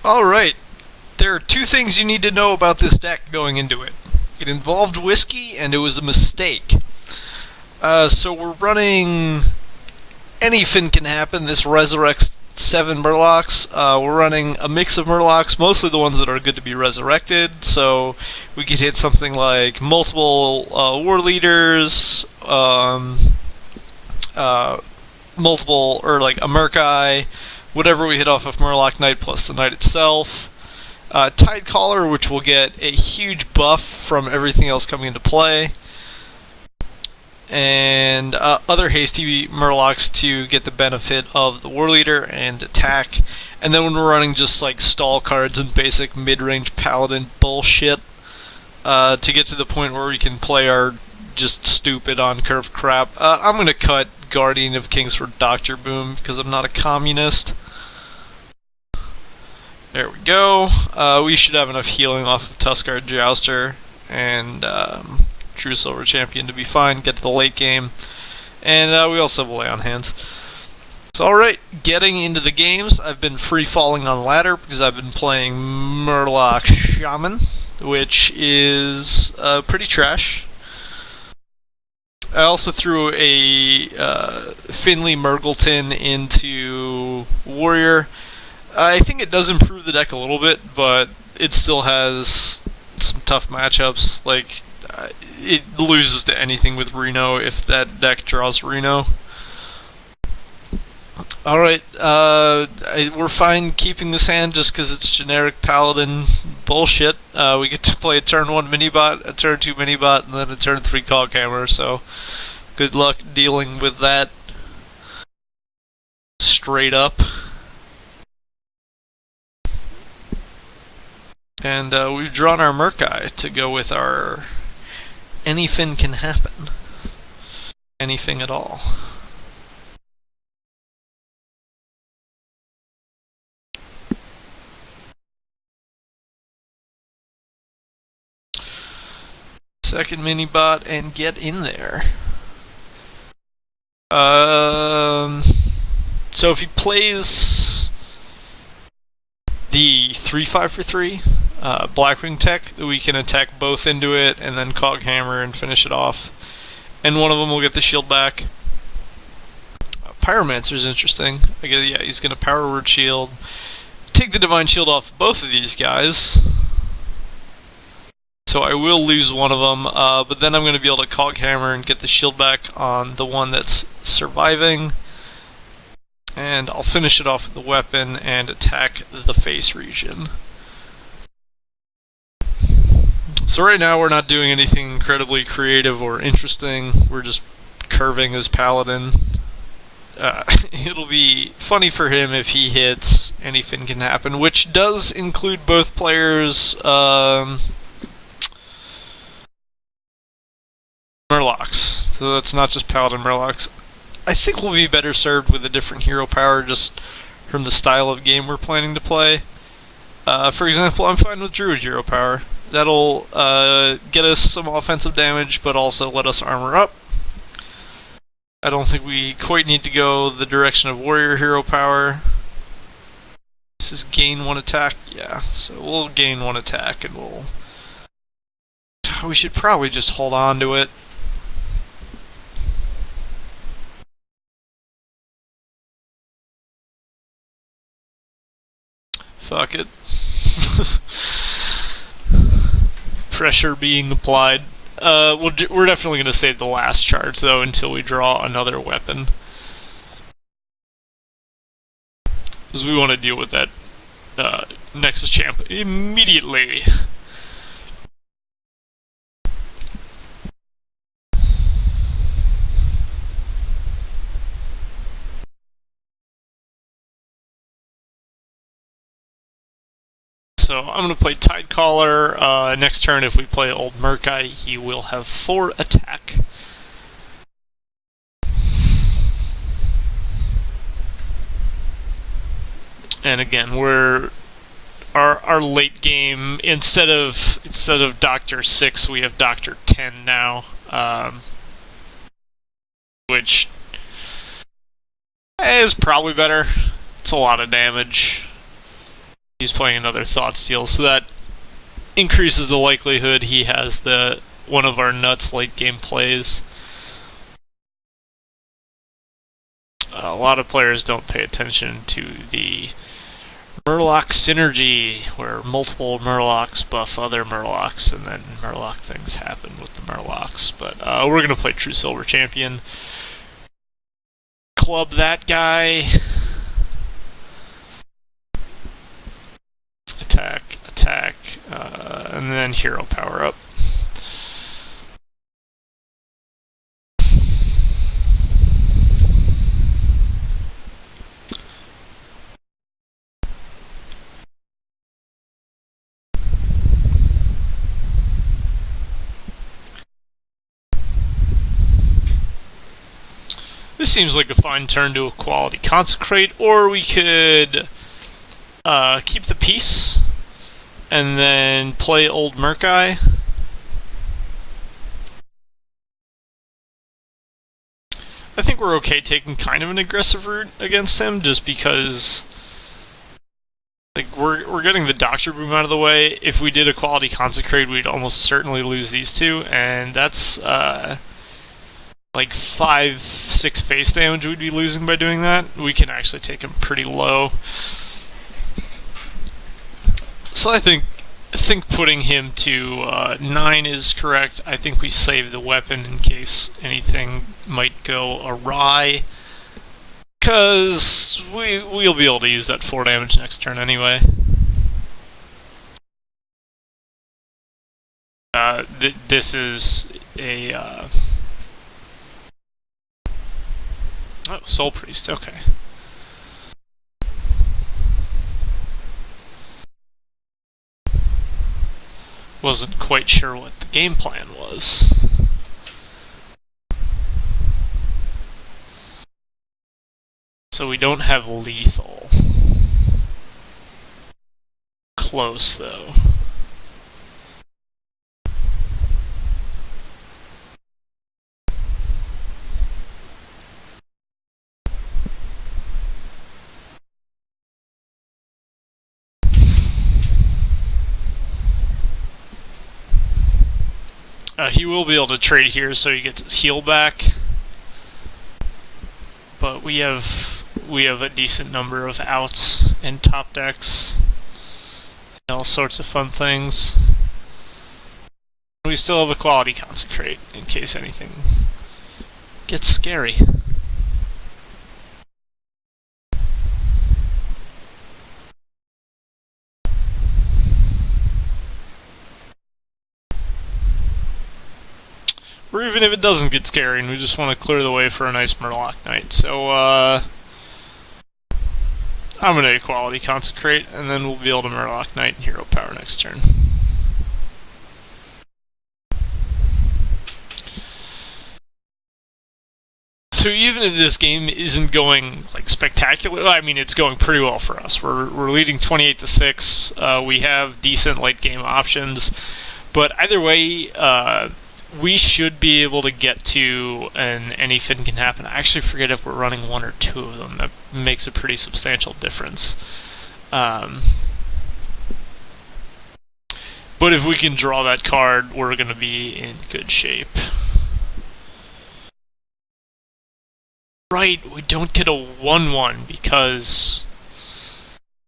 Alright, there are two things you need to know about this deck going into it. It involved whiskey, and it was a mistake. So we're running anything can happen. This resurrects 7 Murlocs. We're running a mix of Murlocs, mostly the ones that are good to be resurrected, so we could hit something like multiple war leaders, multiple, or like a Murkai, whatever we hit off of Murloc Knight plus the Knight itself. Tidecaller, which will get a huge buff from everything else coming into play. And other hasty Murlocs to get the benefit of the War Leader and attack. And then when we're running just like stall cards and basic mid-range Paladin bullshit, to get to the point where we can play our just stupid on-curve crap, I'm going to cut Guardian of Kings for Dr. Boom because I'm not a communist. There we go. We should have enough healing off of Tuskar Jouster and True Silver Champion to be fine, get to the late game. And we also have a Lay on Hands. So alright, getting into the games. I've been free-falling on ladder because I've been playing Murloc Shaman, which is pretty trash. I also threw a Finley Murgleton into Warrior. I think it does improve the deck a little bit, but it still has some tough matchups. Like, it loses to anything with Reno if that deck draws Reno. Alright, we're fine keeping this hand just because it's generic Paladin bullshit. We get to play a turn 1 minibot, a turn 2 minibot, and then a turn 3 Coghammer, so good luck dealing with that straight up. And we've drawn our Murkai to go with our anything can happen. Anything at all. Second mini-bot and get in there. So if he plays the 3/5 for 3 Blackwing tech, we can attack both into it and then Coghammer and finish it off. And one of them will get the shield back. Pyromancer's interesting. I guess, yeah, he's going to Power Word Shield. Take the Divine Shield off both of these guys. So I will lose one of them, but then I'm going to be able to Coghammer and get the shield back on the one that's surviving. And I'll finish it off with the weapon and attack the face region. So right now we're not doing anything incredibly creative or interesting. We're just curving as Paladin. It'll be funny for him if he hits anything can happen, which does include both players' Murlocs. So that's not just Paladin Murlocs. I think we'll be better served with a different hero power just from the style of game we're planning to play. For example, I'm fine with Druid hero power. That'll get us some offensive damage, but also let us armor up. I don't think we quite need to go the direction of Warrior hero power. This is gain 1 attack? Yeah, so we'll gain 1 attack and we should probably just hold on to it. Fuck it. Pressure being applied. We're definitely going to save the last charge, though, until we draw another weapon. Because we want to deal with that Nexus Champ immediately. So I'm going to play Tidecaller. Next turn, if we play Old Murkai, he will have 4 attack. And again, our late game, instead of Doctor 6, we have Doctor 10 now, which is probably better. It's a lot of damage. He's playing another Thought Steal, so that increases the likelihood he has one of our nuts late game plays. A lot of players don't pay attention to the Murloc synergy, where multiple Murlocs buff other Murlocs, and then Murloc things happen with the Murlocs. But we're going to play True Silver Champion. Club that guy. Attack, and then hero power up. This seems like a fine turn to a quality consecrate, or we could keep the peace and then play old Murkai. I think we're okay taking kind of an aggressive route against him, just because we're getting the Doctor Boom out of the way. If we did a quality consecrate, we'd almost certainly lose these two, and that's 5-6 face damage we'd be losing by doing that. We can actually take him pretty low. So I think putting him to 9 is correct. I think we save the weapon in case anything might go awry, because we'll be able to use that 4 damage next turn anyway. This is a oh, Soul Priest, okay. Wasn't quite sure what the game plan was. So we don't have lethal. Close, though. He will be able to trade here, so he gets his heal back. But we have a decent number of outs in top decks, and all sorts of fun things. We still have a quality consecrate in case anything gets scary. Or even if it doesn't get scary and we just want to clear the way for a nice Murloc Knight. So, I'm going to quality consecrate, and then we'll be able to Murloc Knight and hero power next turn. So even if this game isn't going spectacular, I mean, it's going pretty well for us. We're leading 28-6. We have decent late game options, but either way, we should be able to get to an anything can happen. I actually forget if we're running 1 or 2 of them. That makes a pretty substantial difference. But if we can draw that card, we're going to be in good shape. Right, we don't get a 1/1 because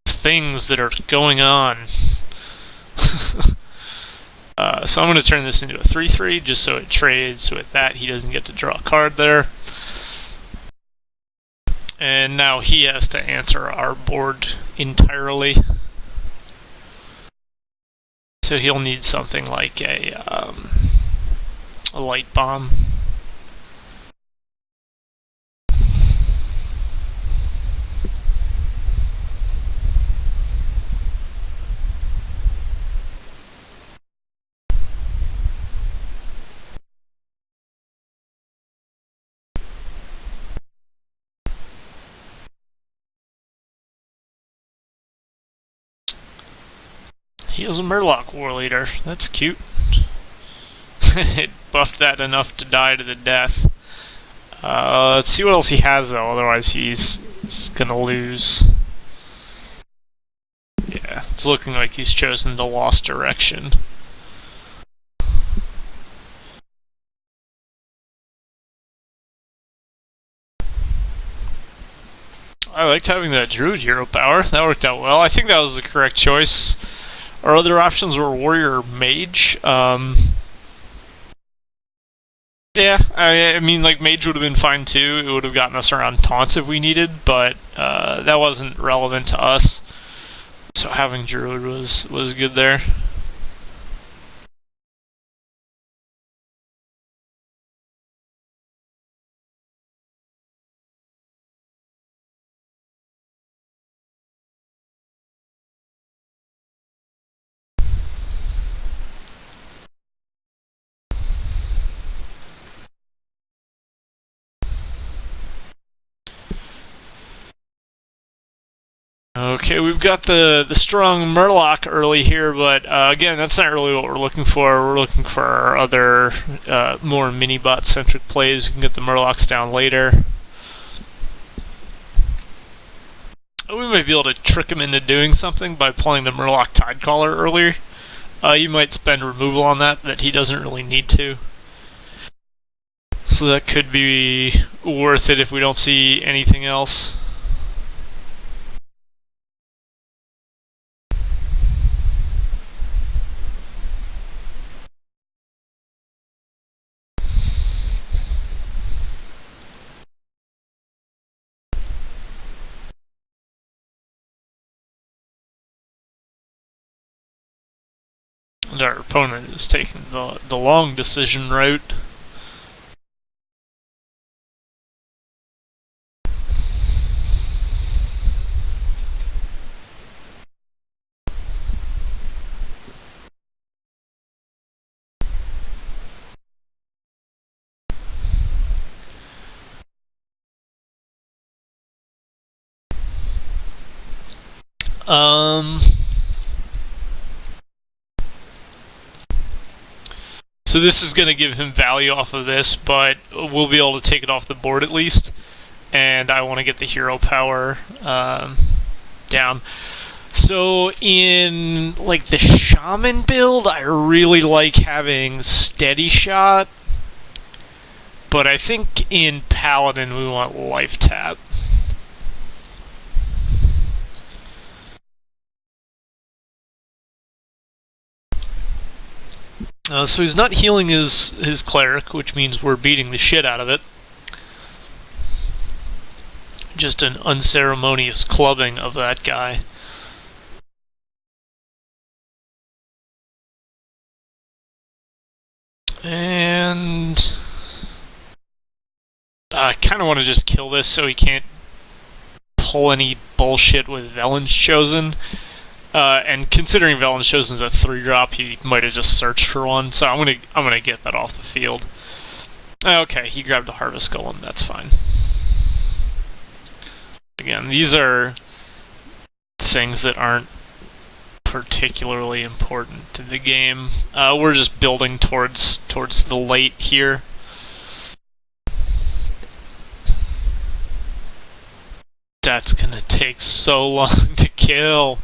things that are going on. So I'm going to turn this into a 3/3 just so it trades. With that, he doesn't get to draw a card there. And now he has to answer our board entirely. So he'll need something like a light bomb. He is a Murloc War Leader. That's cute. It buffed that enough to die to the death. Let's see what else he has, though. Otherwise, he's gonna lose. Yeah. It's looking like he's chosen the lost direction. I liked having that Druid hero power. That worked out well. I think that was the correct choice. Our other options were Warrior or Mage. Yeah, I mean, like, Mage would have been fine too. It would have gotten us around taunts if we needed, but that wasn't relevant to us. So having Druid was good there. Okay, we've got the strong Murloc early here, but again, that's not really what we're looking for. We're looking for our other more mini-bot centric plays. We can get the Murlocs down later. We might be able to trick him into doing something by playing the Murloc Tidecaller earlier. You might spend removal on that he doesn't really need to. So that could be worth it if we don't see anything else. And our opponent is taking the long decision route. So this is going to give him value off of this, but we'll be able to take it off the board at least. And I want to get the hero power down. So in like the Shaman build, I really like having Steady Shot. But I think in Paladin we want Life Tap. So he's not healing his cleric, which means we're beating the shit out of it. Just an unceremonious clubbing of that guy. And I kind of want to just kill this so he can't pull any bullshit with Velen's Chosen. And considering Velen's Chosen's a 3-drop, he might have just searched for one. So I'm gonna get that off the field. Okay, he grabbed a Harvest Golem. That's fine. Again, these are things that aren't particularly important to the game. We're just building towards the late here. That's gonna take so long to kill.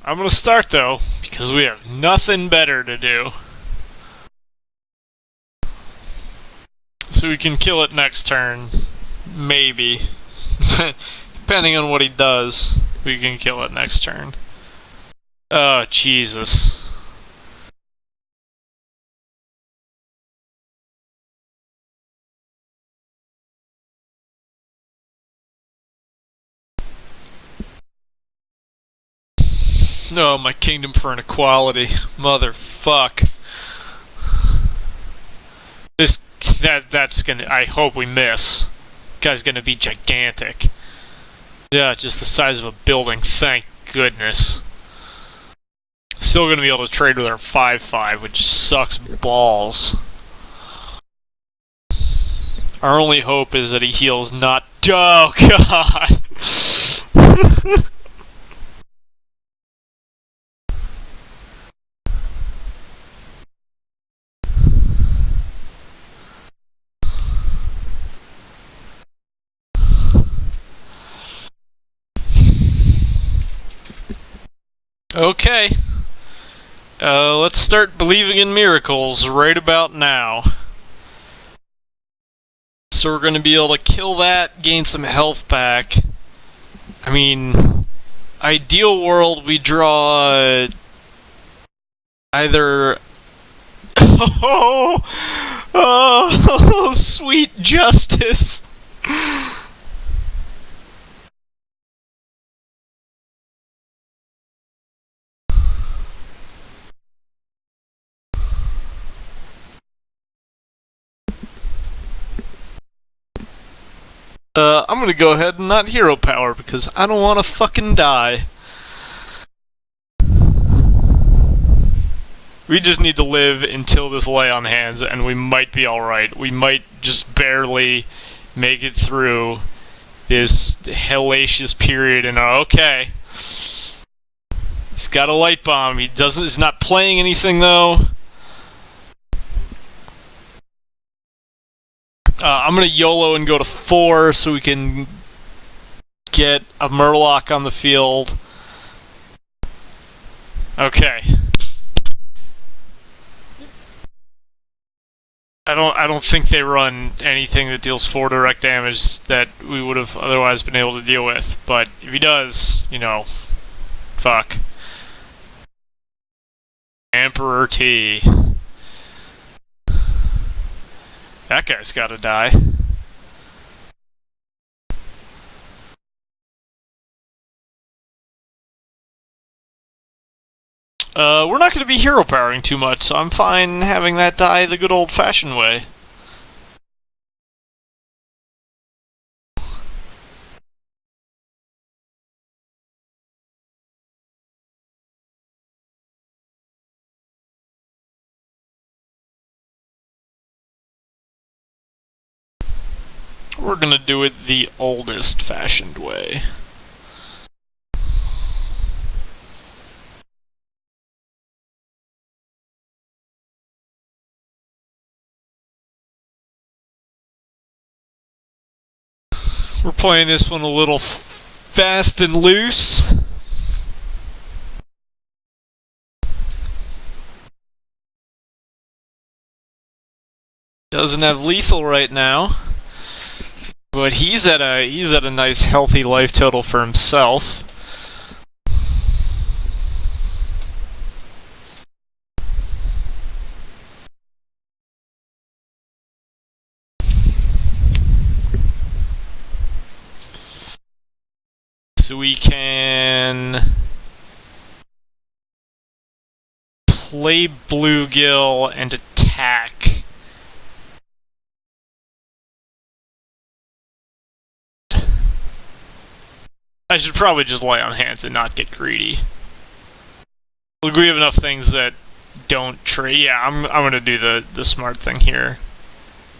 I'm gonna start though, because we have nothing better to do. So we can kill it next turn. Maybe. Depending on what he does, we can kill it next turn. Oh, Jesus. No, my kingdom for inequality. Motherfuck. That's gonna. I hope we miss. Guy's gonna be gigantic. Yeah, just the size of a building. Thank goodness. Still gonna be able to trade with our 5/5, which sucks balls. Our only hope is that he heals not. Oh God. Okay. Let's start believing in miracles right about now. So we're going to be able to kill that, gain some health back. I mean, ideal world, we draw either... Oh, sweet justice! I'm gonna go ahead and not hero power because I don't want to fucking die. We just need to live until this lay on hands and we might be alright. We might just barely make it through this hellacious period and okay. He's got a light bomb. He's not playing anything though. I'm gonna YOLO and go to 4 so we can get a Murloc on the field. Okay. I don't think they run anything that deals 4 direct damage that we would have otherwise been able to deal with. But if he does, you know, fuck. Emperor T. That guy's gotta die. We're not gonna be hero powering too much, so I'm fine having that die the good old-fashioned way. We're gonna do it the oldest-fashioned way. We're playing this one a little fast and loose. Doesn't have lethal right now. But he's at a nice healthy life total for himself. So we can play bluegill and attack. I should probably just lay on hands and not get greedy. Look, we have enough things that don't trade. Yeah, I'm gonna do the smart thing here.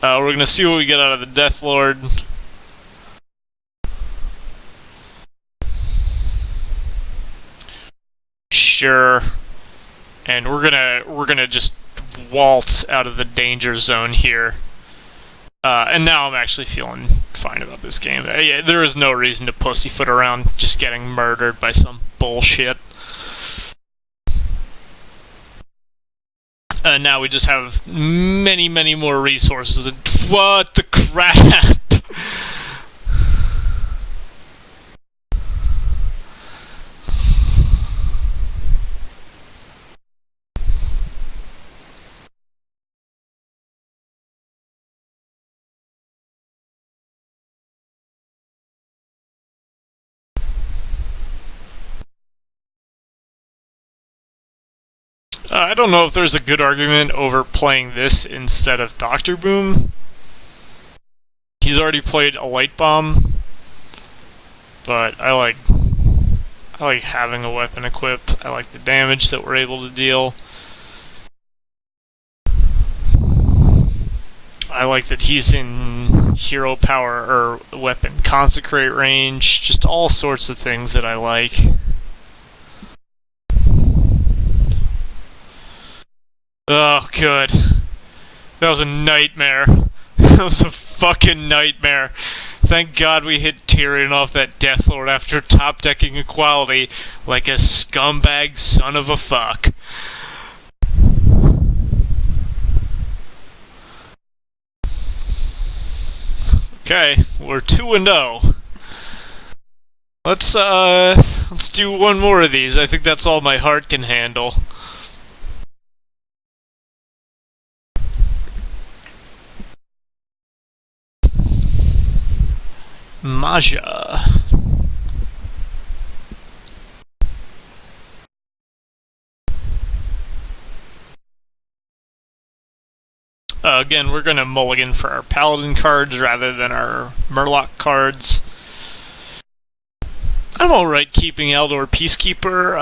We're gonna see what we get out of the Death Lord. Sure. And we're gonna just waltz out of the danger zone here. And now I'm actually feeling fine about this game. Yeah, there is no reason to pussyfoot around just getting murdered by some bullshit. Now we just have many, many more resources. And what the crap? I don't know if there's a good argument over playing this instead of Dr. Boom. He's already played a light bomb, but I like having a weapon equipped. I like the damage that we're able to deal. I like that he's in hero power or weapon consecrate range. Just all sorts of things that I like. Oh, good. That was a nightmare. That was a fucking nightmare. Thank God we hit Tyrion off that Death Lord after top decking equality like a scumbag son of a fuck. Okay, we're 2-0. Let's do one more of these. I think that's all my heart can handle. Maja. Again, we're gonna mulligan for our Paladin cards rather than our Murloc cards. I'm alright keeping Eldor Peacekeeper.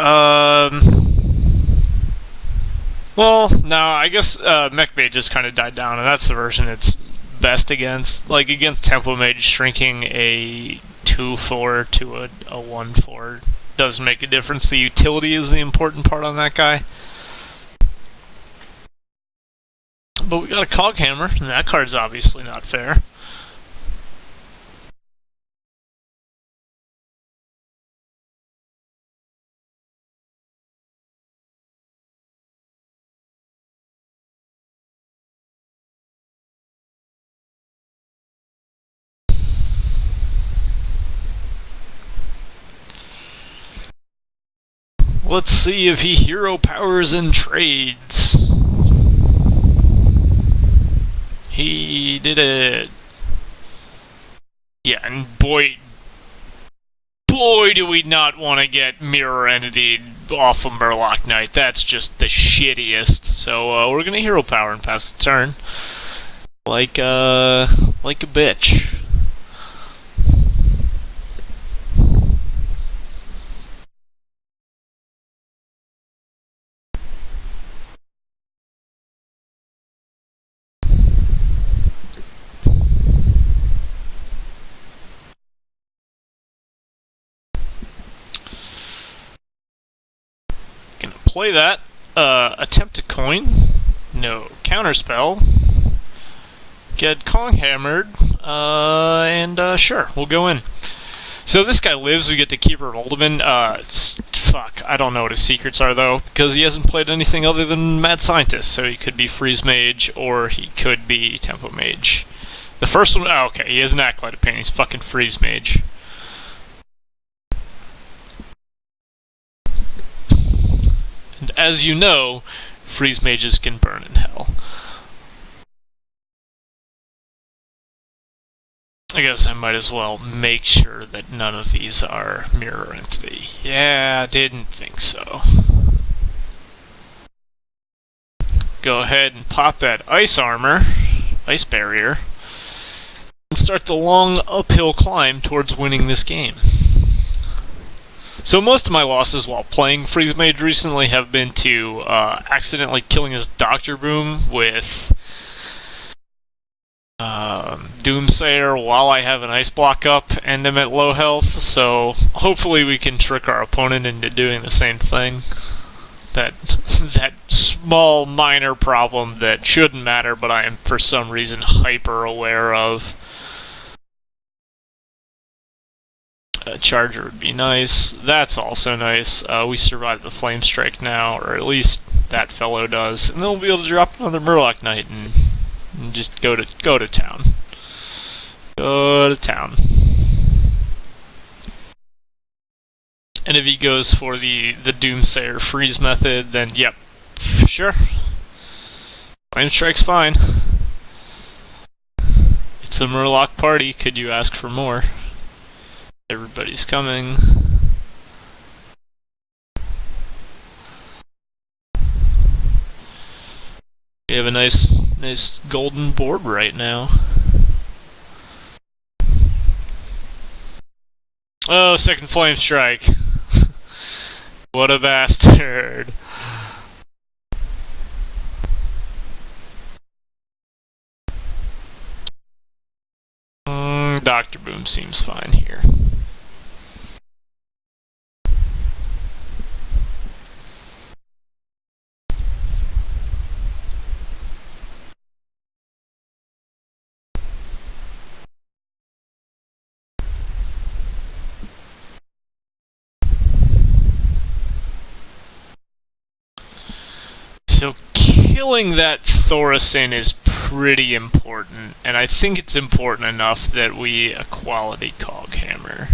Well, no, I guess Mech Mage just kind of died down, and that's the version it's best against. Like, against Tempo Mage, shrinking a 2-4 to a 1-4 does make a difference. The utility is the important part on that guy. But we got a Coghammer, and that card's obviously not fair. Let's see if he hero powers and trades. He did it. Yeah, and boy do we not want to get Mirror Entity off of Murloc Knight. That's just the shittiest. So we're gonna hero power and pass the turn. Like a bitch. Gonna play that. Attempt to coin. No. Counterspell. Get Kong hammered. And sure, we'll go in. So this guy lives, we get to keep Revoltman. Fuck, I don't know what his secrets are though, because he hasn't played anything other than Mad Scientist, so he could be Freeze Mage, or he could be Tempo Mage. The first one, oh, okay, he has an Acolyte of Pain, he's fucking Freeze Mage. And as you know, Freeze Mages can burn in hell. I guess I might as well make sure that none of these are Mirror Entity. Yeah, didn't think so. Go ahead and pop that Ice Armor, Ice Barrier, and start the long uphill climb towards winning this game. So most of my losses while playing Freeze Mage recently have been to accidentally killing his Dr. Boom with Doomsayer while I have an Ice Block up and I'm at low health, so hopefully we can trick our opponent into doing the same thing. That small minor problem that shouldn't matter, but I am for some reason hyper aware of. A charger would be nice. That's also nice. We survived the Flame Strike now, or at least that fellow does, and then we'll be able to drop another Murloc Knight and just go to town. Go to town. And if he goes for the Doomsayer freeze method, then yep, sure. Flame Strike's fine. It's a Murloc party. Could you ask for more? Everybody's coming. We have a nice golden board right now. Oh, second Flame Strike. What a bastard. Dr. Boom seems fine here. killing that Thorison is pretty important, and I think it's important enough that we a quality cog hammer.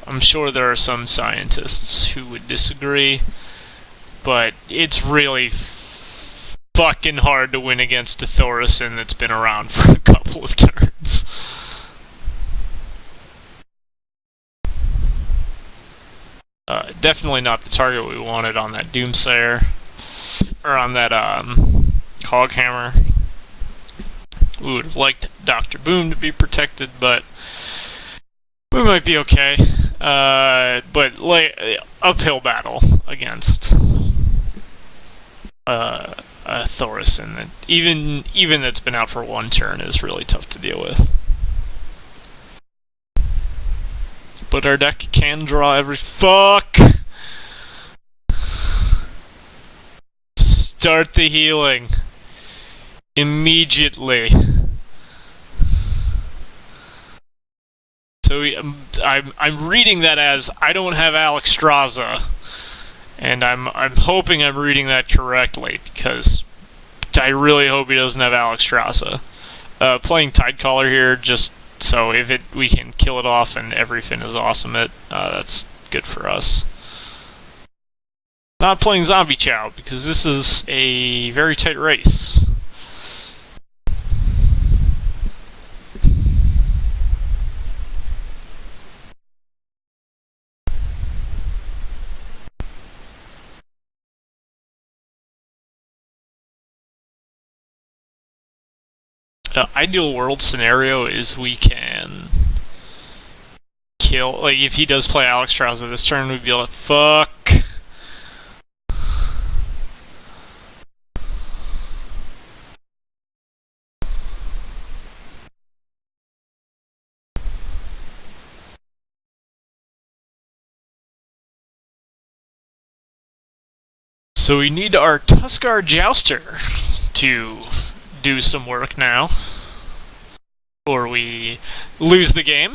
I'm sure there are some scientists who would disagree, but it's really fucking hard to win against a Thorison that's been around for a couple of turns. Definitely not the target we wanted on that Doomsayer, or on that cog hammer. We would have liked Dr. Boom to be protected, but we might be okay. But uphill battle against a Thorison that even that's been out for one turn is really tough to deal with. But our deck can draw every fuck. Start the healing immediately. So I'm reading that as I don't have Alexstrasza, and I'm hoping I'm reading that correctly, because I really hope he doesn't have Alexstrasza. Playing Tidecaller here just so we can kill it off and everything is awesome. That's good for us. Not playing Zombie Chow because this is a very tight race. Ideal world scenario is we can kill, like, if he does play Alexstrasza this turn, we'd be able to fuck. So we need our Tuskar Jouster to do some work now, or we lose the game.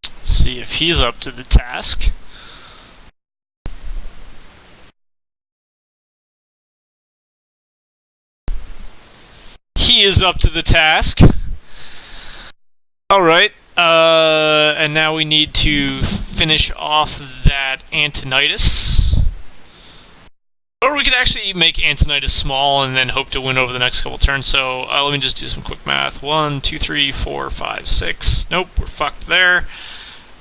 Let's see if he's up to the task. He is up to the task. Alright, and now we need to finish off that Antonidas. Or we could actually make Antonidas small and then hope to win over the next couple turns. So let me just do some quick math. 1, 2, 3, 4, 5, 6. Nope, we're fucked there.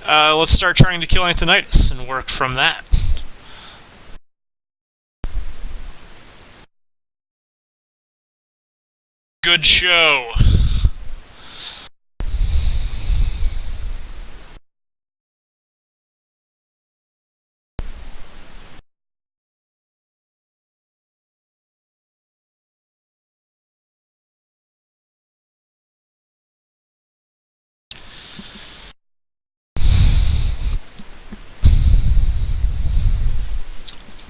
Let's start trying to kill Antonidas and work from that. Good show.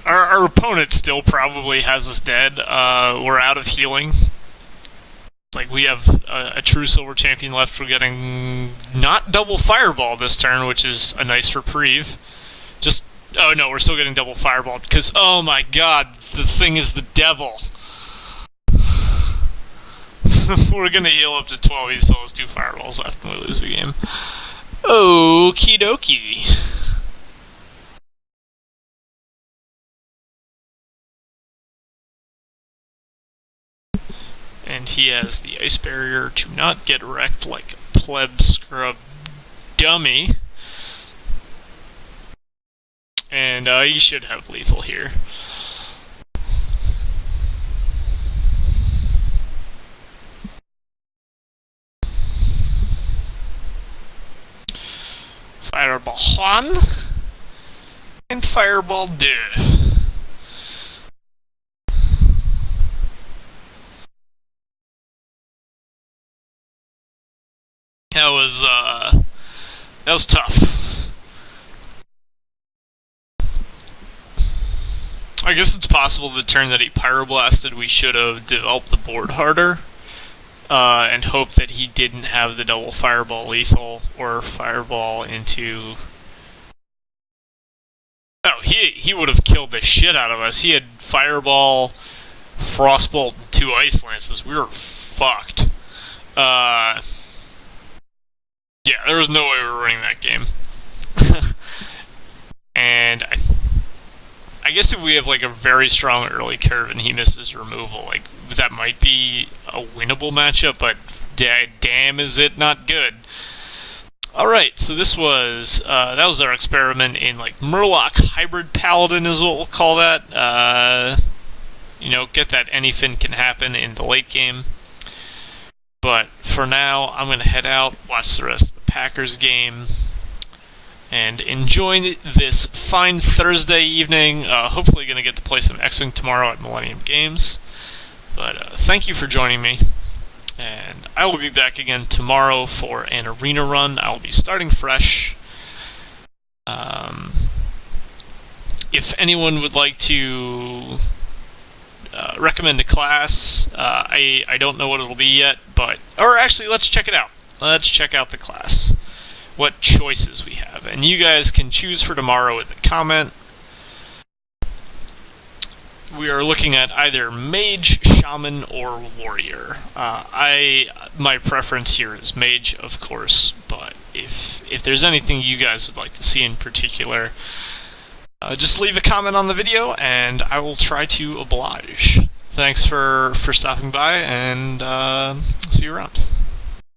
Our opponent still probably has us dead. We're out of healing. Like, we have a true silver champion left. We're getting not double fireball this turn, which is a nice reprieve. Oh no, we're still getting double fireball because, oh my god, the thing is the devil. We're gonna heal up to 12. He still has 2 fireballs left and we lose the game. Okie dokie. And he has the ice barrier to not get wrecked like a pleb scrub dummy. And he should have lethal here. Fireball 1 and Fireball 2. That was tough. I guess it's possible the turn that he pyroblasted, we should have developed the board harder, and hoped that he didn't have the double fireball lethal or fireball into Oh, he would have killed the shit out of us. He had Fireball, Frostbolt, and 2 Ice Lances. We were fucked. Yeah, there was no way we were winning that game. And I guess if we have like a very strong early curve and he misses removal, like that might be a winnable matchup, but damn is it not good. Alright, so this was, that was our experiment in like Murloc Hybrid Paladin is what we'll call that. You know, get that anything can happen in the late game. But for now, I'm going to head out, watch the rest of the Packers game, and enjoy this fine Thursday evening. Hopefully going to get to play some X-Wing tomorrow at Millennium Games. But thank you for joining me. And I will be back again tomorrow for an arena run. I will be starting fresh. If anyone would like to recommend a class, I don't know what it'll be yet, or actually, let's check it out. Let's check out the class. What choices we have. And you guys can choose for tomorrow with a comment. We are looking at either Mage, Shaman, or Warrior. My preference here is Mage, of course, but if there's anything you guys would like to see in particular, just leave a comment on the video, and I will try to oblige. Thanks for stopping by, and see you around.